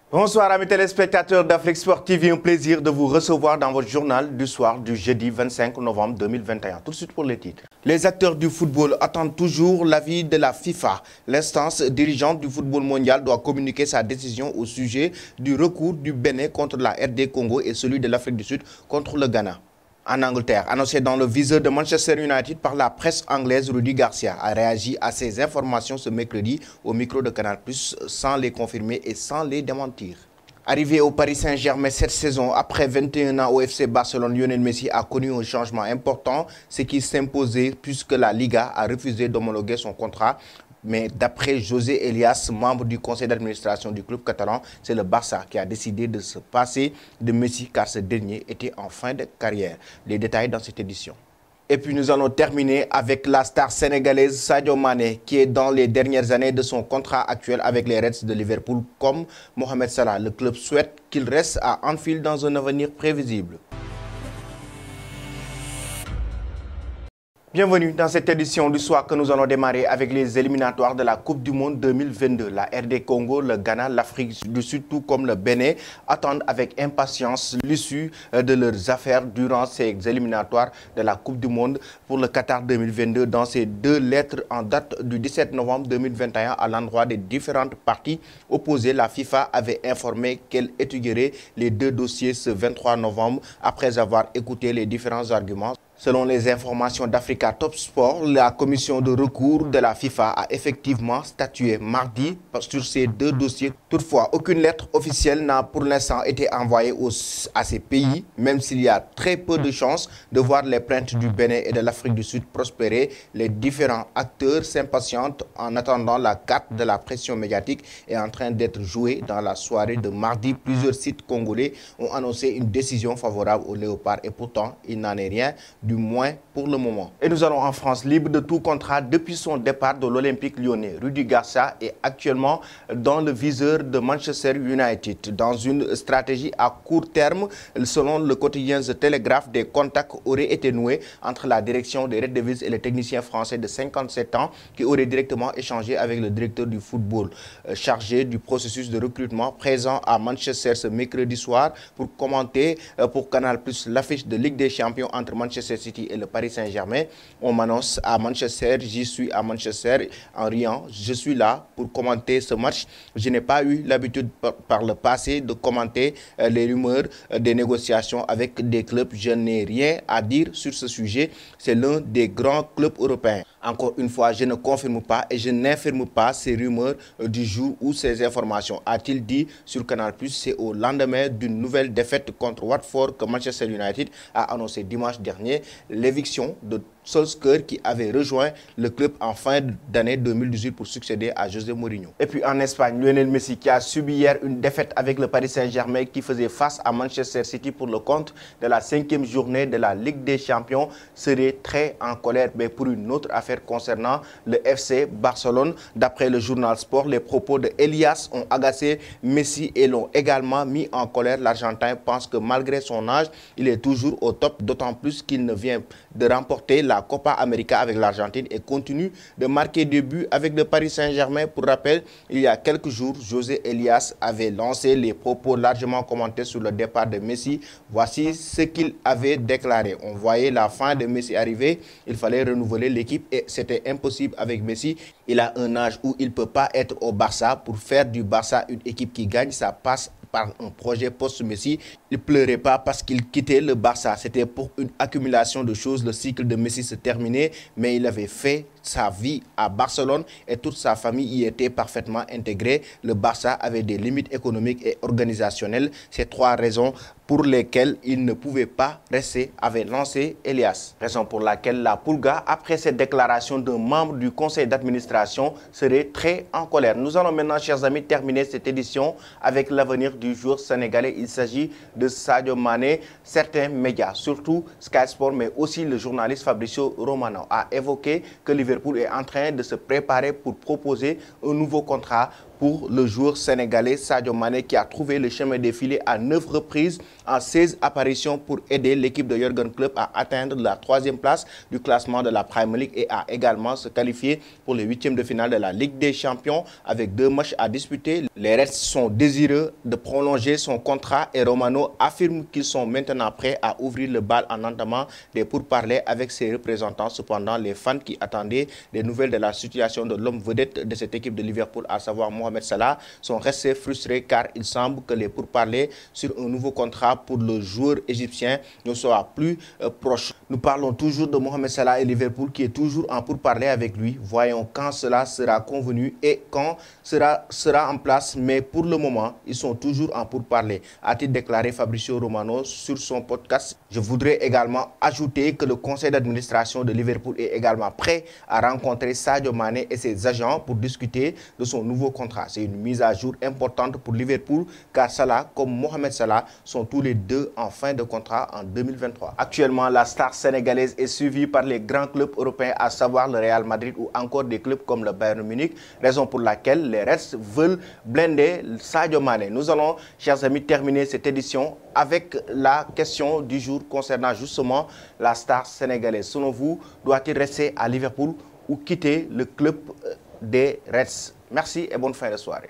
Bonsoir amis téléspectateurs d'Afrique Sport TV, un plaisir de vous recevoir dans votre journal du soir du jeudi 25 novembre 2021. Tout de suite pour les titres. Les acteurs du football attendent toujours l'avis de la FIFA. L'instance dirigeante du football mondial doit communiquer sa décision au sujet du recours du Bénin contre la RD Congo et celui de l'Afrique du Sud contre le Ghana. En Angleterre, annoncé dans le viseur de Manchester United par la presse anglaise, Rudy Garcia a réagi à ces informations ce mercredi au micro de Canal+, sans les confirmer et sans les démentir. Arrivé au Paris Saint-Germain cette saison, après 21 ans au FC Barcelone, Lionel Messi a connu un changement important, ce qui s'imposait puisque la Liga a refusé d'homologuer son contrat. Mais d'après José Elias, membre du conseil d'administration du club catalan, c'est le Barça qui a décidé de se passer de Messi car ce dernier était en fin de carrière. Les détails dans cette édition. Et puis nous allons terminer avec la star sénégalaise Sadio Mané qui est dans les dernières années de son contrat actuel avec les Reds de Liverpool. Comme Mohamed Salah, le club souhaite qu'il reste à Anfield dans un avenir prévisible. Bienvenue dans cette édition du soir que nous allons démarrer avec les éliminatoires de la Coupe du Monde 2022. La RD Congo, le Ghana, l'Afrique du Sud, tout comme le Bénin, attendent avec impatience l'issue de leurs affaires durant ces éliminatoires de la Coupe du Monde pour le Qatar 2022. Dans ces deux lettres en date du 17 novembre 2021 à l'endroit des différentes parties opposées, la FIFA avait informé qu'elle étudierait les deux dossiers ce 23 novembre après avoir écouté les différents arguments. Selon les informations d'Africa Top Sport, la commission de recours de la FIFA a effectivement statué mardi sur ces deux dossiers. Toutefois, aucune lettre officielle n'a pour l'instant été envoyée à ces pays, même s'il y a très peu de chances de voir les plaintes du Bénin et de l'Afrique du Sud prospérer. Les différents acteurs s'impatientent en attendant la carte de la pression médiatique est en train d'être jouée dans la soirée de mardi. Plusieurs sites congolais ont annoncé une décision favorable aux Léopards et pourtant, il n'en est rien. Du moins pour le moment. Et nous allons en France, libre de tout contrat depuis son départ de l'Olympique lyonnais. Rudy Garcia est actuellement dans le viseur de Manchester United. Dans une stratégie à court terme, selon le quotidien The Telegraph, des contacts auraient été noués entre la direction des Red Devils et le technicien français de 57 ans qui aurait directement échangé avec le directeur du football chargé du processus de recrutement présent à Manchester ce mercredi soir pour commenter pour Canal+ l'affiche de Ligue des Champions entre Manchester City et le Paris Saint-Germain. On m'annonce à Manchester, j'y suis à Manchester en riant. Je suis là pour commenter ce match. Je n'ai pas eu l'habitude par le passé de commenter les rumeurs des négociations avec des clubs. Je n'ai rien à dire sur ce sujet. C'est l'un des grands clubs européens. Encore une fois, je ne confirme pas et je n'infirme pas ces rumeurs du jour ou ces informations. A-t-il dit sur Canal+, c'est au lendemain d'une nouvelle défaite contre Watford que Manchester United a annoncé dimanche dernier l'éviction de Solskjaer qui avait rejoint le club en fin d'année 2018 pour succéder à José Mourinho. Et puis en Espagne, Lionel Messi qui a subi hier une défaite avec le Paris Saint-Germain qui faisait face à Manchester City pour le compte de la 5e journée de la Ligue des Champions serait très en colère. Mais pour une autre affaire concernant le FC Barcelone, d'après le journal Sport, les propos de Elias ont agacé Messi et l'ont également mis en colère. L'Argentin pense que malgré son âge, il est toujours au top, d'autant plus qu'il ne vient de remporter la Copa América avec l'Argentine et continue de marquer des buts avec le Paris Saint-Germain. Pour rappel, il y a quelques jours, José Elias avait lancé les propos largement commentés sur le départ de Messi. Voici ce qu'il avait déclaré. On voyait la fin de Messi arriver, il fallait renouveler l'équipe et c'était impossible avec Messi. Il a un âge où il ne peut pas être au Barça. Pour faire du Barça une équipe qui gagne, ça passe par un projet post-Messi. Il ne pleurait pas parce qu'il quittait le Barça. C'était pour une accumulation de choses. Le cycle de Messi se terminait, mais il avait fait sa vie à Barcelone et toute sa famille y était parfaitement intégrée. Le Barça avait des limites économiques et organisationnelles. Ces trois raisons pour lesquelles il ne pouvait pas rester, avait lancé Elias. Raison pour laquelle la Pulga, après cette déclaration d'un membre du conseil d'administration, serait très en colère. Nous allons maintenant, chers amis, terminer cette édition avec l'avenir du joueur sénégalais. Il s'agit de Sadio Mané. Certains médias, surtout Sky Sport, mais aussi le journaliste Fabricio Romano, a évoqué que Liverpool est en train de se préparer pour proposer un nouveau contrat pour le joueur sénégalais Sadio Mané qui a trouvé le chemin défilé à 9 reprises en 16 apparitions pour aider l'équipe de Jürgen Klopp à atteindre la 3e place du classement de la Premier League et à également se qualifier pour les 8e de finale de la Ligue des Champions avec 2 matchs à disputer. Les Reds sont désireux de prolonger son contrat et Romano affirme qu'ils sont maintenant prêts à ouvrir le bal en entamant des pourparlers avec ses représentants. Cependant, les fans qui attendaient des nouvelles de la situation de l'homme vedette de cette équipe de Liverpool, à savoir Mohamed Salah, sont restés frustrés car il semble que les pourparlers sur un nouveau contrat pour le joueur égyptien ne soient plus proches. Nous parlons toujours de Mohamed Salah et Liverpool qui est toujours en pourparlers avec lui. Voyons quand cela sera convenu et quand sera en place. Mais pour le moment, ils sont toujours en pourparlers, a-t-il déclaré Fabrizio Romano sur son podcast. Je voudrais également ajouter que le conseil d'administration de Liverpool est également prêt à rencontrer Sadio Mané et ses agents pour discuter de son nouveau contrat. C'est une mise à jour importante pour Liverpool car Salah comme Mohamed Salah sont tous les deux en fin de contrat en 2023. Actuellement, la star sénégalaise est suivie par les grands clubs européens, à savoir le Real Madrid ou encore des clubs comme le Bayern Munich, raison pour laquelle les Reds veulent blinder Sadio Mané. Nous allons, chers amis, terminer cette édition avec la question du jour concernant justement la star sénégalaise. Selon vous, doit-il rester à Liverpool ou quitter le club des Reds? Merci et bonne fin de soirée.